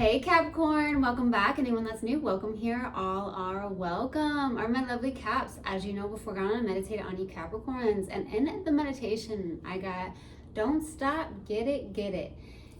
Hey Capricorn, welcome back. Anyone that's new, welcome here. All are welcome. Are my lovely Caps. As you know, before we're gonna meditate on you Capricorns. And in the meditation, I got don't stop, get it, get it.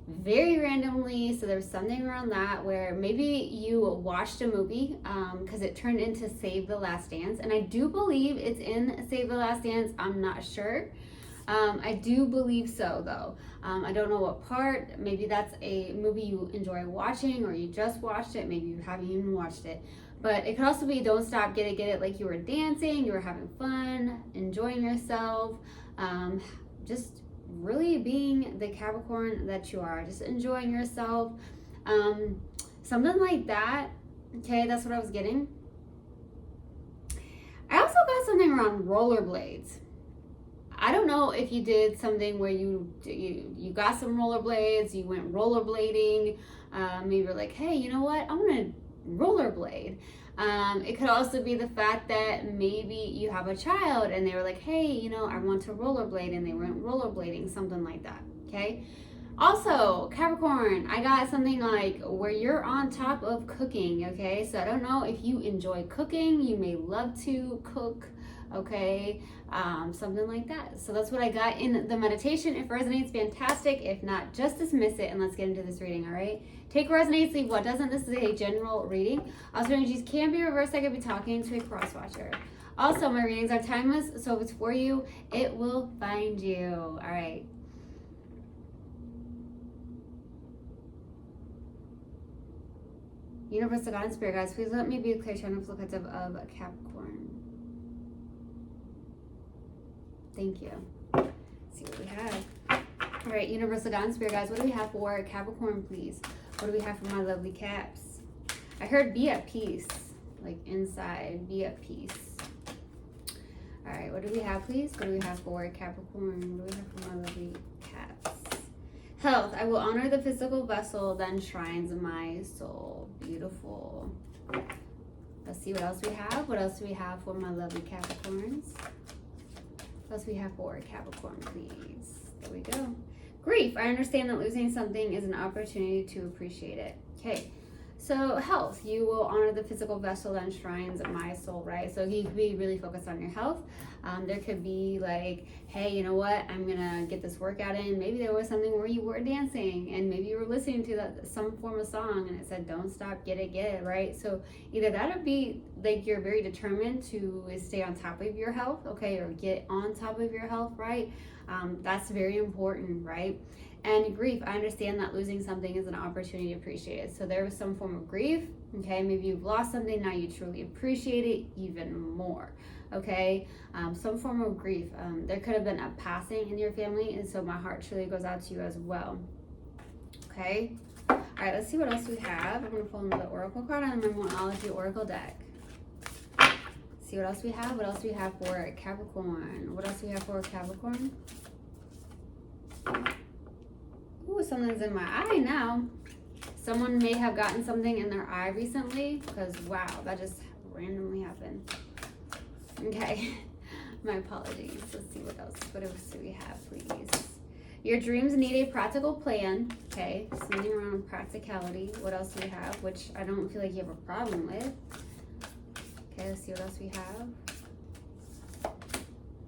Very randomly, so there's something around that where maybe you watched a movie because it turned into Save the Last Dance. And I do believe it's in Save the Last Dance. I'm not sure. I do believe so, though. I don't know what part. Maybe that's a movie you enjoy watching, or you just watched it. Maybe you haven't even watched it. But it could also be Don't Stop, Get It, Get It, like you were dancing, you were having fun, enjoying yourself, just really being the Capricorn that you are, just enjoying yourself. Something like that. Okay, that's what I was getting. I also got something around rollerblades. I don't know if you did something where you got some rollerblades, you went rollerblading, maybe you're like, hey, you know what, I'm gonna rollerblade. It could also be the fact that maybe you have a child and they were like, hey, you know, I want to rollerblade, and they went rollerblading, something like that, okay? Also, Capricorn, I got something like where you're on top of cooking, okay? So I don't know if you enjoy cooking, you may love to cook, okay? Something like that. So that's what I got in the meditation. If resonates, fantastic. If not, just dismiss it and let's get into this reading, all right? Take what resonates, leave what doesn't. This is a general reading. Also, energies can be reversed. I could be talking to a cross watcher. Also, my readings are timeless, so if it's for you, it will find you. All right. Universal God and Spirit guys, please let me be a clear channel reflective of Capricorn. Thank you. Let's see what we have. All right, Universal God and Spirit guys, what do we have for Capricorn, please? What do we have for my lovely Caps? I heard be at peace, like inside, be at peace. All right, what do we have, please? What do we have for Capricorn? What do we have for my lovely Caps? Health, I will honor the physical vessel that enshrines my soul. Beautiful. Let's see what else we have. What else do we have for my lovely Capricorns? What else we have for Capricorn, please? There we go. Grief. I understand that losing something is an opportunity to appreciate it. Okay. So health. You will honor the physical vessel that enshrines my soul, right? So you could be really focused on your health. There could be like, hey, you know what? I'm going to get this workout in. Maybe there was something where you were dancing and maybe you were listening to some form of song and it said, don't stop, get it, right? So either that would be like you're very determined to stay on top of your health, okay, or get on top of your health, right? That's very important, right? And grief, I understand that losing something is an opportunity to appreciate it. So there was some form of grief, okay? Maybe you've lost something, now you truly appreciate it even more, okay? Some form of grief. There could have been a passing in your family, and so my heart truly goes out to you as well, okay? All right, let's see what else we have. I'm going to pull another oracle card on the Numerology Oracle deck. See what else we have. What else do we have for Capricorn? What else do we have for Capricorn? Ooh, something's in my eye now. Someone may have gotten something in their eye recently because, wow, that just randomly happened. Okay, my apologies. Let's see what else. What else do we have, please? Your dreams need a practical plan. Okay, something around practicality. What else do we have? Which I don't feel like you have a problem with. Okay, let's see what else we have.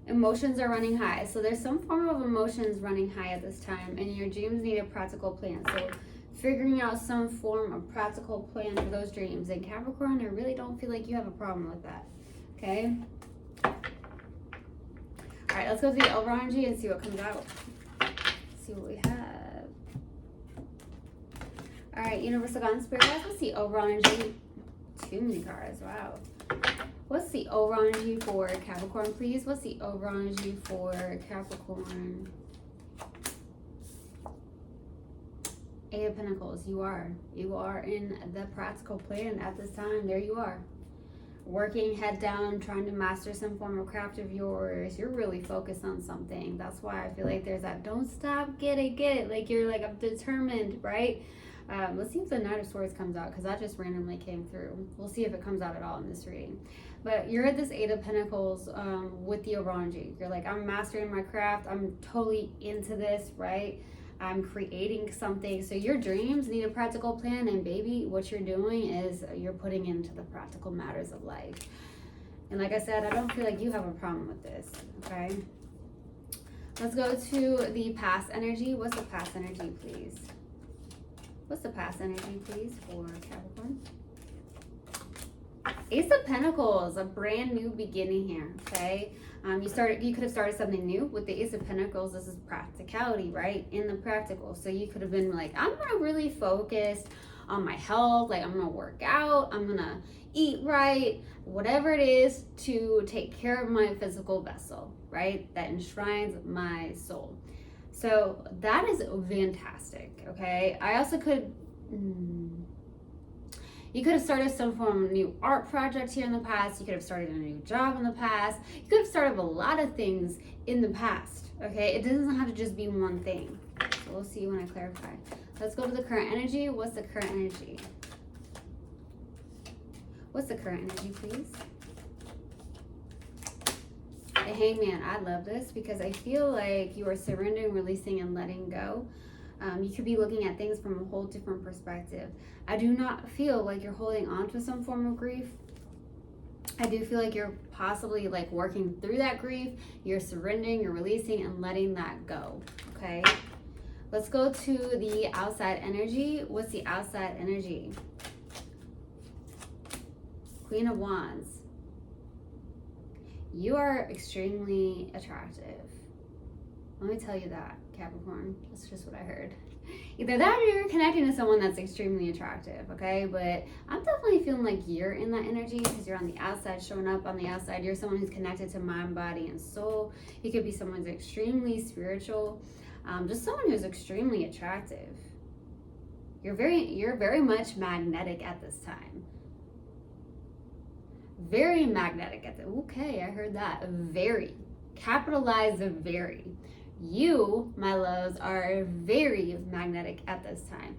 Emotions are running high. So there's some form of emotions running high at this time, and your dreams need a practical plan. So figuring out some form of practical plan for those dreams. And Capricorn, I really don't feel like you have a problem with that. Okay? All right, let's go to the overall energy and see what comes out. See what we have. All right, Universal God and Spirit guys, let's see overall energy. Too many cards, wow. What's the overall energy for Capricorn, please? What's the overall energy for Capricorn? Eight of Pentacles. You are in the practical plan at this time. There you are. Working head down, trying to master some form of craft of yours. You're really focused on something. That's why I feel like there's that don't stop, get it. Like you're like, I'm determined, right? Let's see if the Knight of Swords comes out, because that just randomly came through. We'll see if it comes out at all in this reading. But you're at this Eight of Pentacles with the overall energy. You're like, I'm mastering my craft. I'm totally into this, right? I'm creating something. So your dreams need a practical plan, and baby, what you're doing is you're putting into the practical matters of life. And like I said, I don't feel like you have a problem with this, okay? Let's go to the past energy. What's the past energy, please? What's the past energy, please, for Capricorn? Ace of Pentacles, a brand new beginning here, okay? You could have started something new with the Ace of Pentacles. This is practicality, right? In the practical. So you could have been like, I'm gonna really focus on my health. Like, I'm gonna work out. I'm gonna eat right. Whatever it is to take care of my physical vessel, right? That enshrines my soul. So that is fantastic, okay? I also could... You could have started some form of new art project here in the past. You could have started a new job in the past. You could have started a lot of things in the past, okay? It doesn't have to just be one thing. So we'll see when I clarify. Let's go to the current energy. What's the current energy? What's the current energy, please? The Hangman. I love this because I feel like you are surrendering, releasing, and letting go. You could be looking at things from a whole different perspective. I do not feel like you're holding on to some form of grief. I do feel like you're possibly like working through that grief. You're surrendering, you're releasing, and letting that go, okay? Let's go to the outside energy. What's the outside energy? Queen of Wands. You are extremely attractive. Let me tell you that, Capricorn. That's just what I heard. Either that or you're connecting to someone that's extremely attractive, okay? But I'm definitely feeling like you're in that energy because you're on the outside, showing up on the outside. You're someone who's connected to mind, body, and soul. You could be someone who's extremely spiritual. Just someone who's extremely attractive. You're very much magnetic at this time. Very magnetic at the... Okay, I heard that. Very. Capitalize the very. You, my loves, are very magnetic at this time.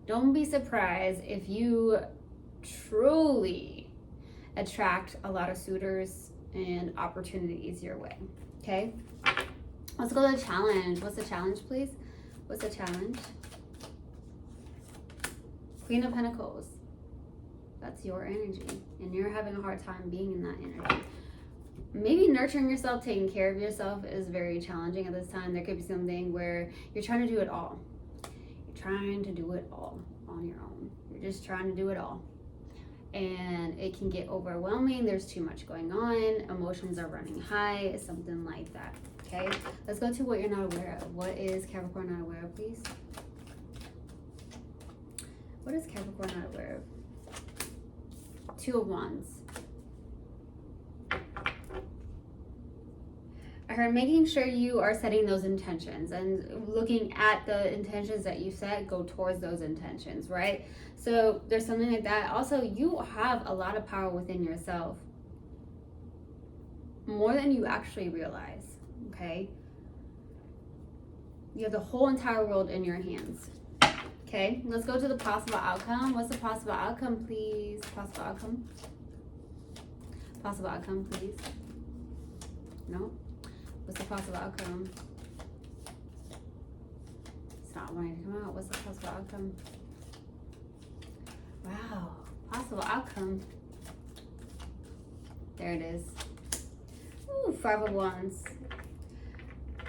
Don't be surprised if you truly attract a lot of suitors and opportunities your way, okay? Let's go to the challenge. What's the challenge, please? What's the challenge? Queen of Pentacles. That's your energy, and you're having a hard time being in that energy. Maybe nurturing yourself, taking care of yourself is very challenging at this time. There could be something where you're trying to do it all. You're trying to do it all on your own. You're just trying to do it all. And it can get overwhelming. There's too much going on. Emotions are running high, something like that, okay? Let's go to what you're not aware of. What is Capricorn not aware of, please? What is Capricorn not aware of? Two of Wands. I heard making sure you are setting those intentions and looking at the intentions that you set, go towards those intentions, right? So there's something like that. Also, you have a lot of power within yourself, more than you actually realize, okay? You have the whole entire world in your hands, okay? Let's go to the possible outcome. What's the possible outcome, please? Possible outcome? Possible outcome, please? No? What's the possible outcome? It's not wanting to come out. What's the possible outcome? Wow. Possible outcome. There it is. Ooh, Five of Wands.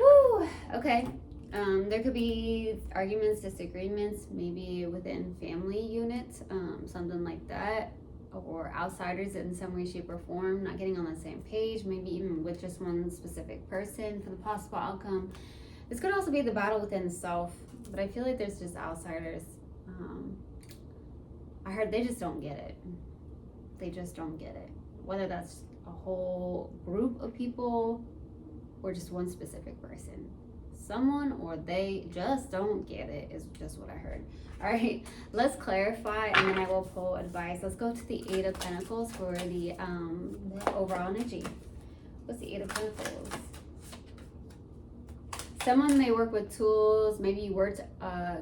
Woo! Okay. There could be arguments, disagreements, maybe within family units, something like that. Or outsiders in some way, shape, or form, not getting on the same page, maybe even with just one specific person for the possible outcome. This could also be the battle within self, but I feel like there's just outsiders. I heard they just don't get it. They just don't get it. Whether that's a whole group of people or just one specific person. Someone or they just don't get it is just what I heard. All right, let's clarify and then I will pull advice. Let's go to the Eight of Pentacles for the overall energy. What's the Eight of Pentacles? Someone may work with tools. Maybe you worked,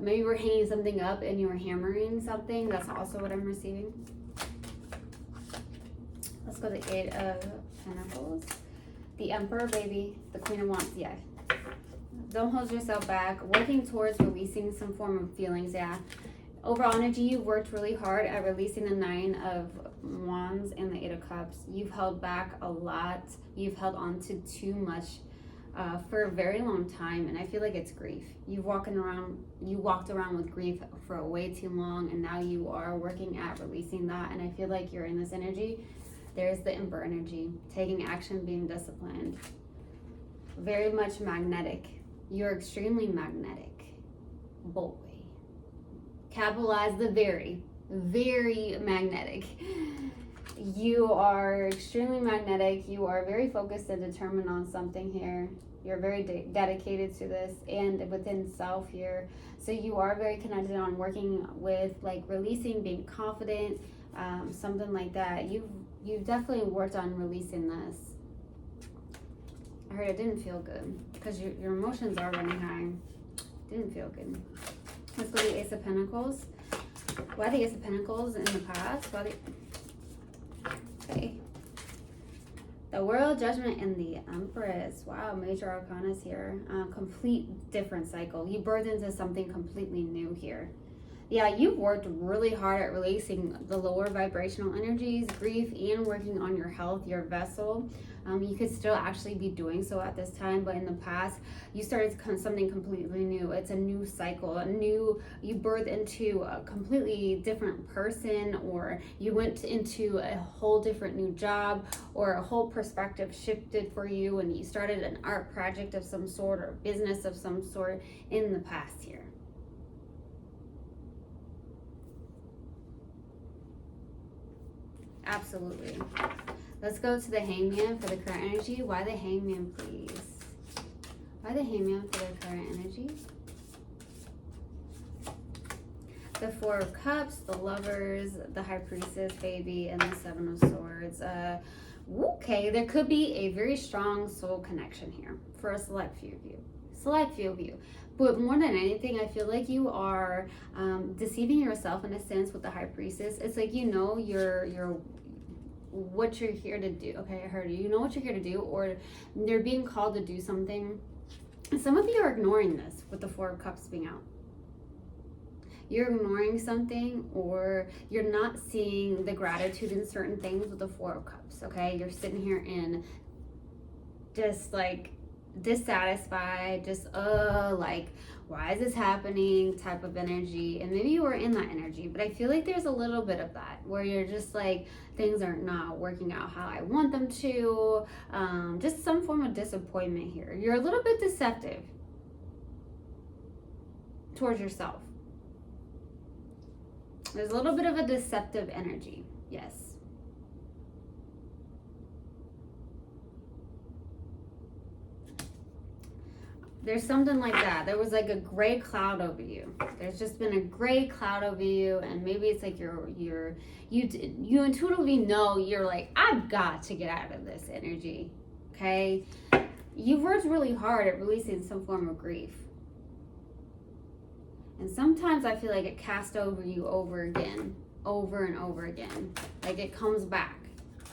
maybe you were hanging something up and you were hammering something. That's also what I'm receiving. Let's go to the Eight of Pentacles. The Emperor, baby. The Queen of Wands, yeah. Don't hold yourself back. Working towards releasing some form of feelings, yeah. Overall energy, you've worked really hard at releasing the 9 of Wands and the 8 of Cups. You've held back a lot. You've held on to too much for a very long time, and I feel like it's grief. You walked around with grief for way too long, and now you are working at releasing that, and I feel like you're in this energy. There's the Emperor energy, taking action, being disciplined. Very much magnetic. You're extremely magnetic. Boy. Capitalize the very, very magnetic. You are extremely magnetic. You are very focused and determined on something here. You're very dedicated to this and within self here. So you are very connected on working with like releasing, being confident, something like that. You've definitely worked on releasing this. I heard it didn't feel good because your emotions are running high. Didn't feel good. Let's go to the Ace of Pentacles. Why the Ace of Pentacles in the past? Okay. The World, Judgment, and the Empress. Wow, major arcanas here. Complete different cycle. You birthed into something completely new here. Yeah, you've worked really hard at releasing the lower vibrational energies, grief, and working on your health, your vessel. You could still actually be doing so at this time, but in the past, you started something completely new. It's a new cycle, you birthed into a completely different person, or you went into a whole different new job, or a whole perspective shifted for you, and you started an art project of some sort or business of some sort in the past here. Absolutely. Let's go to the Hangman for the current energy. Why the Hangman, please? Why the Hangman for the current energy? The 4 of Cups, the Lovers, the High Priestess, baby, and the 7 of Swords. Okay, there could be a very strong soul connection here for a select few of you. Select few of you. But more than anything, I feel like you are deceiving yourself in a sense with the High Priestess. It's like, you know, you're what you're here to do. Okay, I heard you. You know what you're here to do, or you're being called to do something. And some of you are ignoring this with the 4 of Cups being out. You're ignoring something, or you're not seeing the gratitude in certain things with the 4 of Cups. Okay, you're sitting here in just like dissatisfied, just like, why is this happening type of energy. And maybe you were in that energy, but I feel like there's a little bit of that where you're just like, things are not working out how I want them to. Just some form of disappointment here. You're a little bit deceptive towards yourself. There's a little bit of a deceptive energy. Yes. There's something like that. There was like a gray cloud over you. There's just been a gray cloud over you, and maybe it's like you intuitively know, you're like, I've got to get out of this energy. Okay? You've worked really hard at releasing some form of grief. And sometimes I feel like it cast over you over again, over and over again. Like it comes back.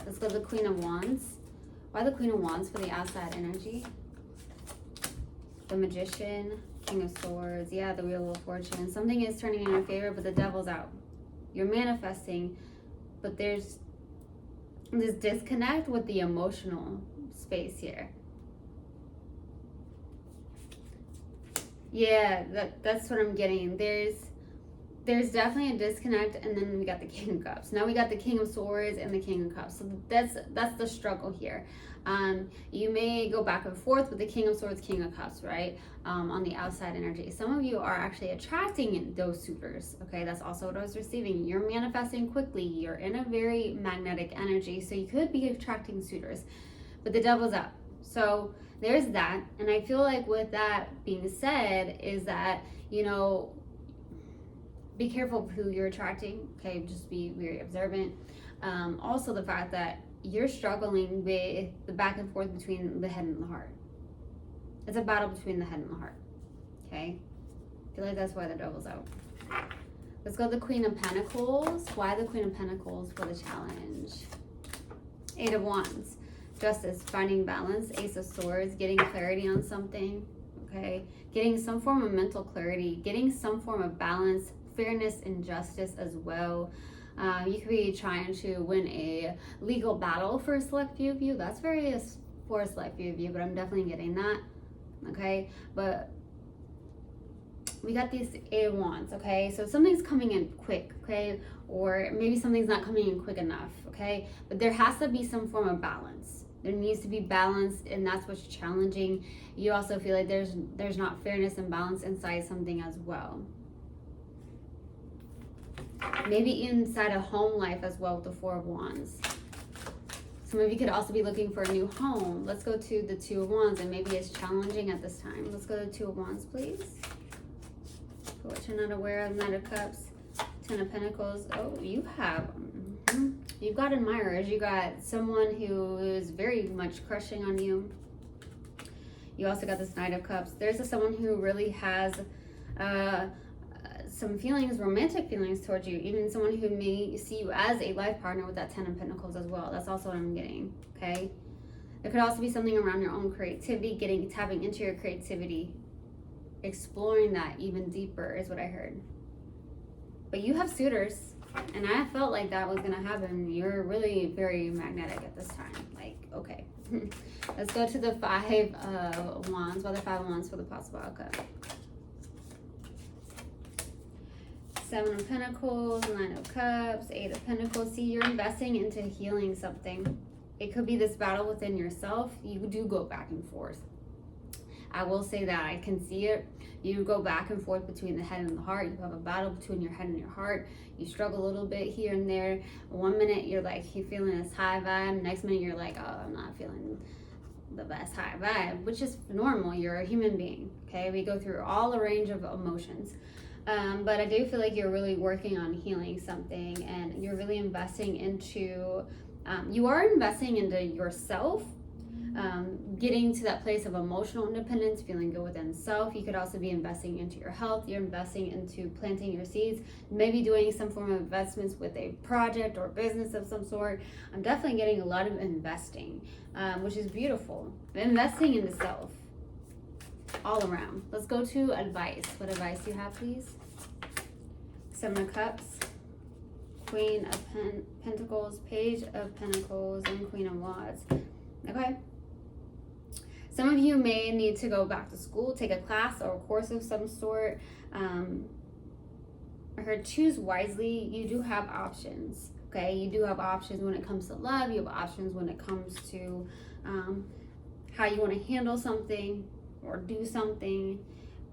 Let's go to the Queen of Wands. Why the Queen of Wands for the outside energy? The Magician, King of Swords, yeah, the Wheel of Fortune. Something is turning in your favor, but the Devil's out. You're manifesting, but there's this disconnect with the emotional space here. Yeah, that's what I'm getting. There's definitely a disconnect, and then we got the King of Cups. Now we got the King of Swords and the King of Cups. So that's the struggle here. You may go back and forth with the King of Swords, King of Cups, right? On the outside energy. Some of you are actually attracting those suitors, okay? That's also what I was receiving. You're manifesting quickly. You're in a very magnetic energy, so you could be attracting suitors, but the Devil's up. So there's that. And I feel like with that being said is that, you know, be careful of who you're attracting, okay? Just be very observant. Also the fact that you're struggling with the back and forth between the head and the heart. It's a battle between the head and the heart, okay? I feel like that's why the Devil's out. Let's go to the Queen of Pentacles. Why the Queen of Pentacles for the challenge? 8 of Wands. Justice, finding balance. Ace of Swords, getting clarity on something. okay? Getting some form of mental clarity, getting some form of balance, fairness, and justice as well. You could be trying to win a legal battle for a select few of you. That's for a select few of you, but I'm definitely getting that, okay? But we got these Eight of Wands, okay? So something's coming in quick, okay? Or maybe something's not coming in quick enough, okay? But there has to be some form of balance. There needs to be balance, and that's what's challenging. You also feel like there's not fairness and balance inside something as well. Maybe inside a home life as well with the Four of Wands. Some of you could also be looking for a new home. Let's go to the Two of Wands, and maybe it's challenging at this time. Let's go to the Two of Wands, please. For what you're not aware of, Knight of Cups, Ten of Pentacles. Oh, you've got admirers. You got someone who is very much crushing on you. You also got this Knight of Cups. There's someone who really has some feelings, romantic feelings towards you. Even someone who may see you as a life partner with that Ten of Pentacles as well. That's also what I'm getting, okay? There could also be something around your own creativity, tapping into your creativity, exploring that even deeper is what I heard. But you have suitors, and I felt like that was gonna happen. You're really very magnetic at this time. Like, okay. Let's go to the Five of Wands. Well, the Five of Wands for the possible outcome. Seven of Pentacles, Nine of Cups, Eight of Pentacles. See, you're investing into healing something. It could be this battle within yourself. You do go back and forth. I will say that. I can see it. You go back and forth between the head and the heart. You have a battle between your head and your heart. You struggle a little bit here and there. One minute you're feeling this high vibe. Next minute you're like, oh, I'm not feeling the best high vibe, which is normal. You're a human being, okay? We go through all a range of emotions. But I do feel like you're really working on healing something, and you're really investing into, you are investing into yourself, getting to that place of emotional independence, feeling good within self. You could also be investing into your health. You're investing into planting your seeds, maybe doing some form of investments with a project or business of some sort. I'm definitely getting a lot of investing, which is beautiful. Investing into self. All around. Let's go to advice. What advice do you have, please? Seven of Cups, Queen of Pentacles, Page of Pentacles, and Queen of Wands. Okay. Some of you may need to go back to school, take a class or a course of some sort. I heard choose wisely. You do have options. Okay. You do have options when it comes to love. You have options when it comes to how you want to handle something or do something.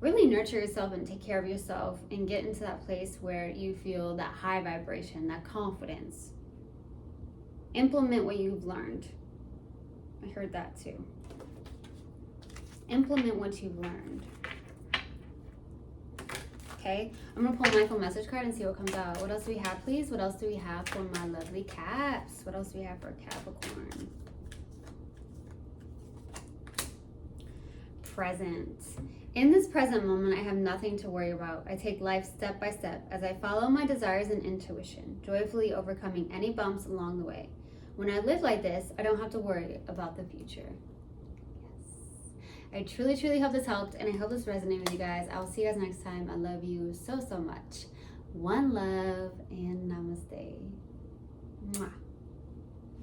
Really nurture yourself and take care of yourself and get into that place where you feel that high vibration, that confidence. Implement what you've learned. I heard that too. Implement what you've learned. Okay, I'm gonna pull a mindful message card and see what comes out. What else do we have, please? What else do we have for my lovely Caps? What else do we have for Capricorn? Present. In this present moment, I have nothing to worry about. I take life step by step as I follow my desires and intuition, joyfully overcoming any bumps along the way. When I live like this, I don't have to worry about the future. Yes. I truly, truly hope this helped, and I hope this resonated with you guys. I will see you guys next time. I love you so, so much. One love and namaste. Mwah.